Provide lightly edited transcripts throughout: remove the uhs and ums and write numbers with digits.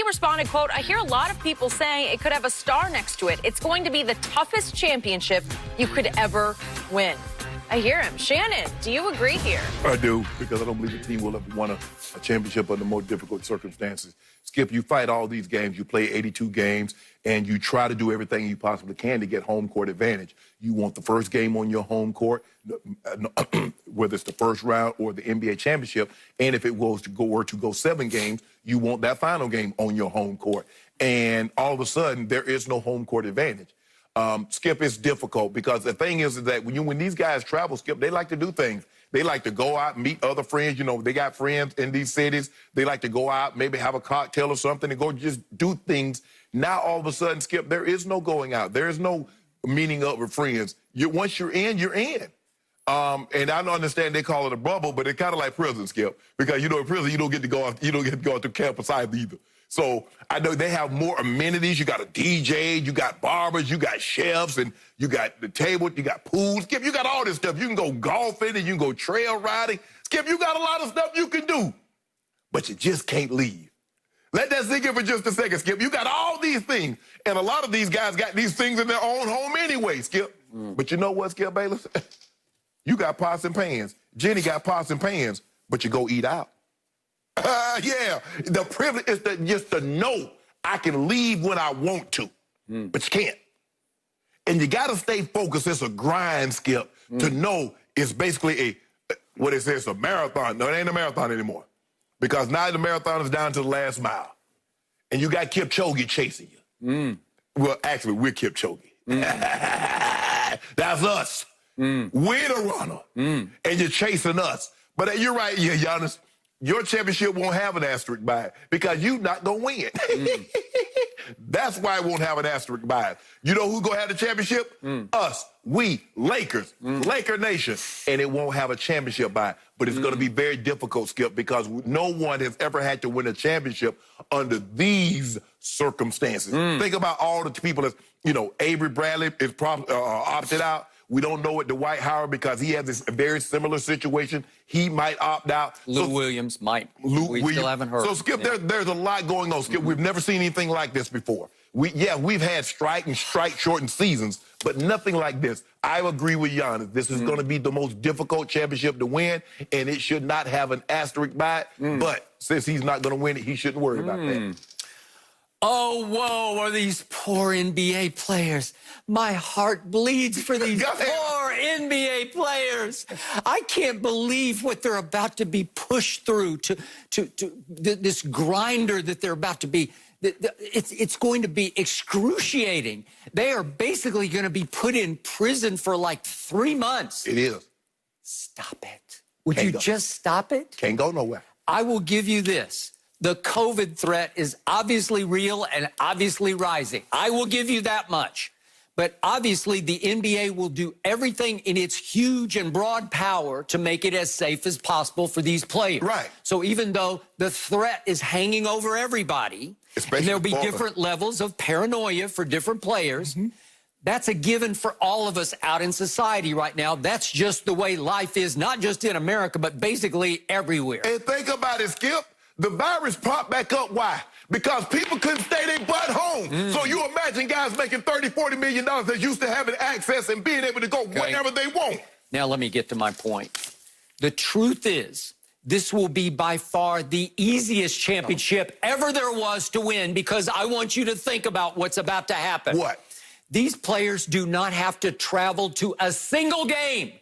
responded, quote, I hear a lot of people saying it could have a star next to it. It's going to be the toughest championship you could ever win. I hear him. Shannon, do you agree here? I do, because I don't believe the team will have won a championship under more difficult circumstances. Skip, you fight all these games. You play 82 games, and you try to do everything you possibly can to get home court advantage. You want the first game on your home court, whether it's the first round or the NBA championship. And if it were to go 7 games, you want that final game on your home court. And all of a sudden, there is no home court advantage. Skip, it's difficult because the thing is that when these guys travel, Skip, they like to do things. They like to go out, meet other friends. You know, they got friends in these cities. They like to go out, maybe have a cocktail or something and go just do things. Now, all of a sudden, Skip, there is no going out. There is no meeting up with friends. Once you're in, you're in. And I don't understand they call it a bubble, but it's kind of like prison, Skip, because, you know, in prison, you don't get to go out through campus either. So I know they have more amenities. You got a DJ, you got barbers, you got chefs, and you got the table, you got pools. Skip, you got all this stuff. You can go golfing and you can go trail riding. Skip, you got a lot of stuff you can do, but you just can't leave. Let that sink in for just a second, Skip. You got all these things, and a lot of these guys got these things in their own home anyway, Skip. But you know what, Skip Bayless? You got pots and pans. Jenny got pots and pans, but you go eat out. Yeah, the privilege is just to know I can leave when I want to, but you can't. And you got to stay focused. It's a grind, Skip, to know it's basically what it says, a marathon. No, it ain't a marathon anymore, because now the marathon is down to the last mile, and you got Kipchoge chasing you. Well, actually, we're Kipchoge. That's us. We're the runner, and you're chasing us. But you're right, yeah, Giannis. Your championship won't have an asterisk by it because you're not going to win. That's why it won't have an asterisk by it. You know who's going to have the championship? Us. We, Lakers, Laker Nation. And it won't have a championship by it. But it's going to be very difficult, Skip, because no one has ever had to win a championship under these circumstances. Think about all the people that, you know, Avery Bradley is opted out. We don't know what Dwight Howard, because he has this very similar situation. He might opt out. Lou Williams might. We still haven't heard. So, Skip, there's a lot going on, Skip. We've never seen anything like this before. We've had strike-shortened seasons, but nothing like this. I agree with Giannis. This is going to be the most difficult championship to win, and it should not have an asterisk by it. But since he's not going to win it, he shouldn't worry about that. Oh, whoa, are these poor NBA players. My heart bleeds for these poor NBA players. I can't believe what they're about to be pushed through, to this grinder that they're about to be. It's going to be excruciating. They are basically going to be put in prison for like 3 months. It is. Stop it. Would you just stop it? Can't go nowhere. I will give you this. The COVID threat is obviously real and obviously rising. I will give you that much. But obviously, the NBA will do everything in its huge and broad power to make it as safe as possible for these players. Right. So even though the threat is hanging over everybody, and there'll be different levels of paranoia for different players, that's a given for all of us out in society right now. That's just the way life is, not just in America, but basically everywhere. And think about it, Skip. The virus popped back up. Why? Because people couldn't stay their butt home. So you imagine guys making $30, $40 million that's used to having access and being able to go whenever they want. Now let me get to my point. The truth is, this will be by far the easiest championship ever there was to win, because I want you to think about what's about to happen. What? These players do not have to travel to a single game.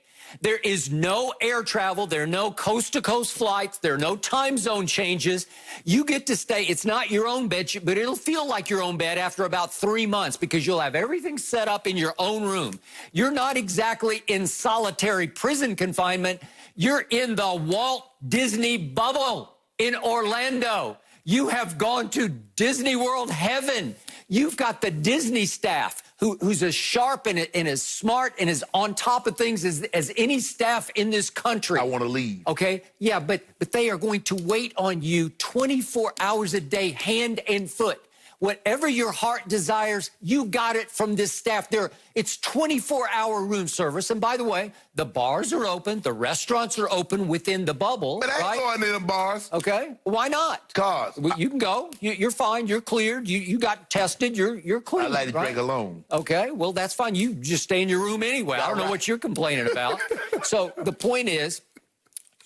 There is no air travel. There are no coast-to-coast flights. There are no time zone changes. You get to stay. It's not your own bed, but it'll feel like your own bed after about 3 months, because you'll have everything set up in your own room. You're not exactly in solitary prison confinement. You're in the Walt Disney bubble in Orlando. You have gone to Disney World heaven. You've got the Disney staff who's as sharp and as smart and as on top of things as any staff in this country. I want to leave. Okay? Yeah, but they are going to wait on you 24 hours a day, hand and foot. Whatever your heart desires, you got it from this staff. It's 24-hour room service. And by the way, the bars are open. The restaurants are open within the bubble. But I ain't going to the bars. Okay. Why not? Cause well, you can go. You're fine. You're cleared. You got tested. You're clean. I like to drink alone. Okay. Well, that's fine. You just stay in your room anyway. I don't know what you're complaining about. So the point is,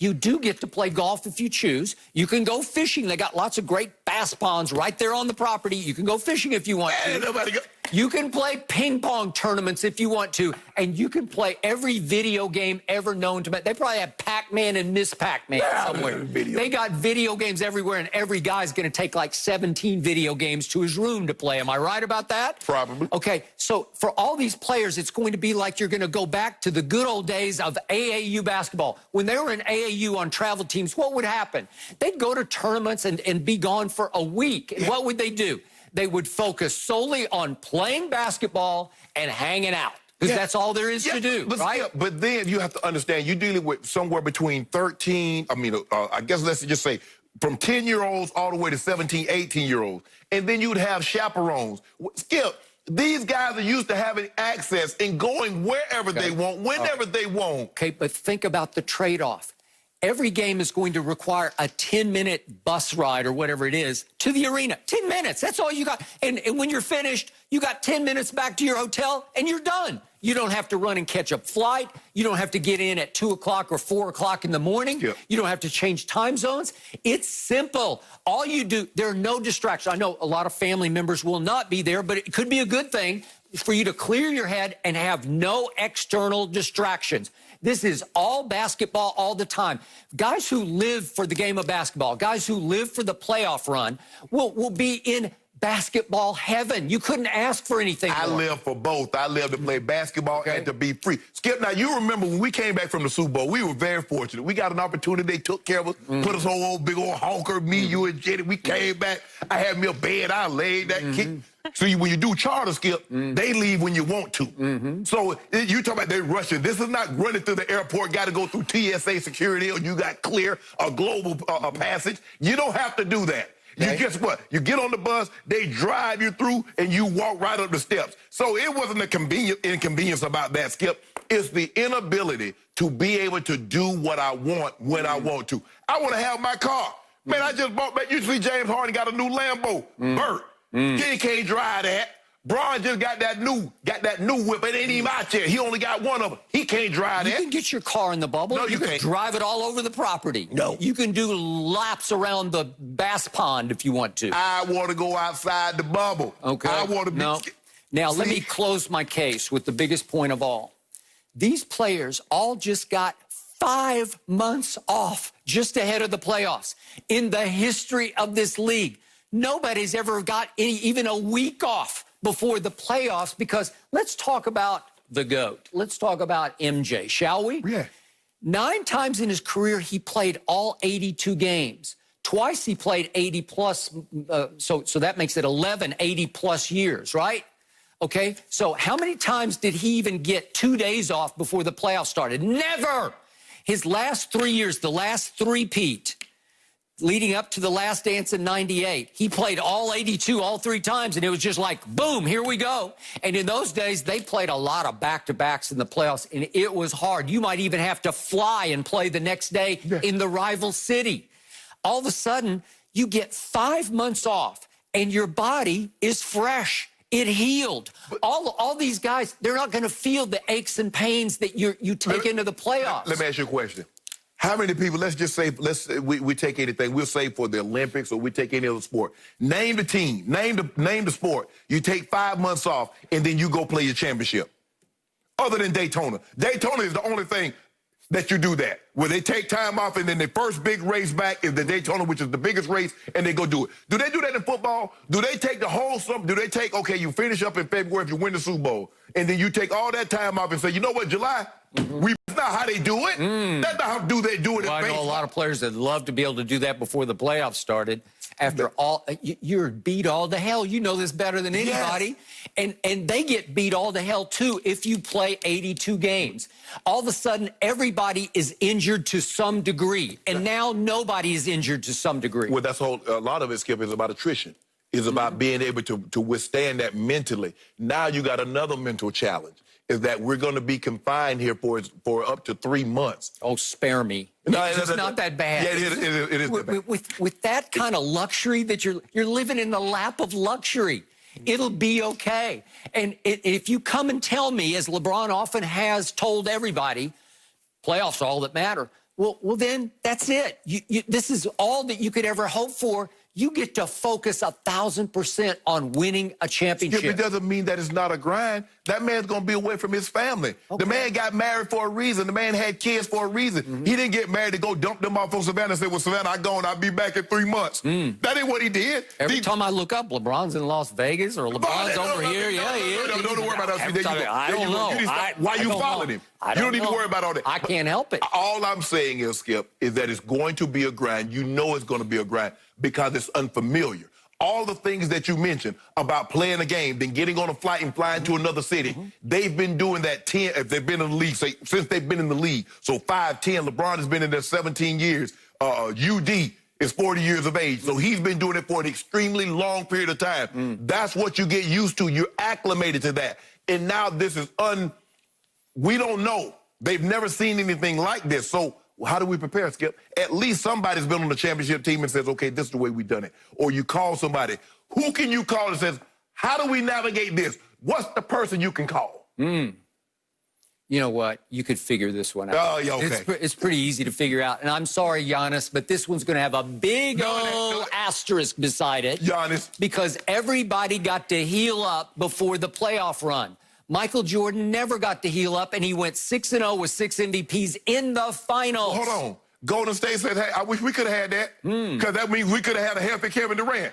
you do get to play golf if you choose. You can go fishing. They got lots of great bass ponds right there on the property. You can go fishing if you want to. You can play ping pong tournaments if you want to. And you can play every video game ever known to man. They probably have Pac-Man and Miss Pac-Man somewhere. They got video games everywhere, and every guy's going to take like 17 video games to his room to play. Am I right about that? Probably. Okay, so for all these players, it's going to be like you're going to go back to the good old days of AAU basketball. When they were in AAU on travel teams, what would happen? They'd go to tournaments and be gone for a week. And what would they do? They would focus solely on playing basketball and hanging out. Because that's all there is to do, right? But then you have to understand, you're dealing with somewhere between 13, I guess let's just say, from 10-year-olds all the way to 17, 18-year-olds. And then you'd have chaperones. Skip, these guys are used to having access and going wherever they want, whenever they want. Okay, but think about the trade-off. Every game is going to require a 10-minute bus ride or whatever it is to the arena. 10 minutes, that's all you got. And when you're finished, you got 10 minutes back to your hotel and you're done. You don't have to run and catch a flight. You don't have to get in at 2 o'clock or 4 o'clock in the morning. Yep. You don't have to change time zones. It's simple. All you do, there are no distractions. I know a lot of family members will not be there, but it could be a good thing for you to clear your head and have no external distractions. This is all basketball all the time. Guys who live for the game of basketball, guys who live for the playoff run will be in basketball heaven. You couldn't ask for anything more. I live for both. I live to play basketball and to be free. Skip, now you remember when we came back from the Super Bowl, we were very fortunate. We got an opportunity. They took care of us, put us on old big old honker, me, you, and Jenny. We came back. I had me a bed. I laid that kid. So when you do charter, Skip, they leave when you want to. So you talk about they rushing. This is not running through the airport, got to go through TSA security, or you got clear a global passage. You don't have to do that. You guess what? You get on the bus, they drive you through, and you walk right up the steps. So it wasn't a inconvenience about that, Skip. It's the inability to be able to do what I want when I want to. I want to have my car. Man, I just bought back. You see James Harden got a new Lambo. Bert. He can't drive that. Braun just got that new whip. It ain't even out there. He only got one of them. He can't drive that. You can get your car in the bubble. No, you can can't. Drive it all over the property. No. You can do laps around the bass pond if you want to. I want to go outside the bubble. Okay. I want to be... No. Now, let me close my case with the biggest point of all. These players all just got 5 months off just ahead of the playoffs. In the history of this league, nobody's ever got even a week off before the playoffs, because let's talk about the GOAT. Let's talk about MJ, shall we? Yeah. 9 times in his career, he played all 82 games. Twice he played 80-plus, so that makes it 11 80-plus years, right? Okay, so how many times did he even get 2 days off before the playoffs started? Never! His last 3 years, the last three-peat, leading up to the last dance in 98, he played all 82 all 3 times, and it was just like, boom, here we go. And in those days, they played a lot of back-to-backs in the playoffs, and it was hard. You might even have to fly and play the next day in the rival city. All of a sudden, you get 5 months off, and your body is fresh. It healed. All these guys, they're not going to feel the aches and pains that you take into the playoffs. Let me ask you a question. How many people, let's just say, we take anything, we'll say for the Olympics, or we take any other sport. Name the team, name the sport. You take 5 months off, and then you go play your championship. Other than Daytona. Daytona is the only thing that you do that, where they take time off, and then the first big race back is the Daytona, which is the biggest race, and they go do it. Do they do that in football? Do they take the whole summer? Do they take, okay, you finish up in February if you win the Super Bowl, and then you take all that time off and say, you know what, July, that's not how they do it. That's not how they do it in I know baseball. a lot of players that love to be able to do that before the playoffs started. After all, you're beat all to hell. You know this better than anybody. Yes. And they get beat all to hell, too, if you play 82 games. All of a sudden, everybody is injured to some degree. And now nobody is injured to some degree. Well, a lot of it, Skip, is about attrition. It's about being able to withstand that mentally. Now you got another mental challenge, is that we're going to be confined here for up to 3 months. Oh, spare me. No, it's not that bad. Yeah, it is that bad. With that kind of luxury that you're living in the lap of luxury, it'll be okay. And if you come and tell me, as LeBron often has told everybody, playoffs are all that matter, well then that's it. This is all that you could ever hope for. You get to focus 1,000% on winning a championship. It doesn't mean that it's not a grind. That man's going to be away from his family. Okay. The man got married for a reason. The man had kids for a reason. He didn't get married to go dump them off on Savannah and say, well, Savannah, I'm gone. I'll be back in 3 months. That ain't what he did. Every time I look up, LeBron's in Las Vegas or LeBron's over here. Yeah, he is. Don't worry about us. I don't know. Why you following him? You don't need to worry about all that. I can't help it. All I'm saying is, Skip, is that it's going to be a grind. You know it's going to be a grind because it's unfamiliar. All the things that you mentioned about playing a game, then getting on a flight and flying to another city, they've been doing that 10, if they've been in the league, say, since they've been in the league. So 5, 10, LeBron has been in there 17 years. UD is 40 years of age. So he's been doing it for an extremely long period of time. That's what you get used to. You're acclimated to that. And now this is we don't know. They've never seen anything like this. So how do we prepare, Skip? At least somebody's been on the championship team and says, okay, this is the way we've done it. Or you call somebody. Who can you call and says, how do we navigate this? What's the person you can call? You know what? You could figure this one out. Oh, yeah, okay. It's pretty easy to figure out. And I'm sorry, Giannis, but this one's going to have a big old asterisk beside it. Giannis. Because everybody got to heal up before the playoff run. Michael Jordan never got to heal up, and he went 6-0 with 6 MVPs in the finals. Hold on. Golden State said, hey, I wish we could have had that because that means we could have had a healthy Kevin Durant.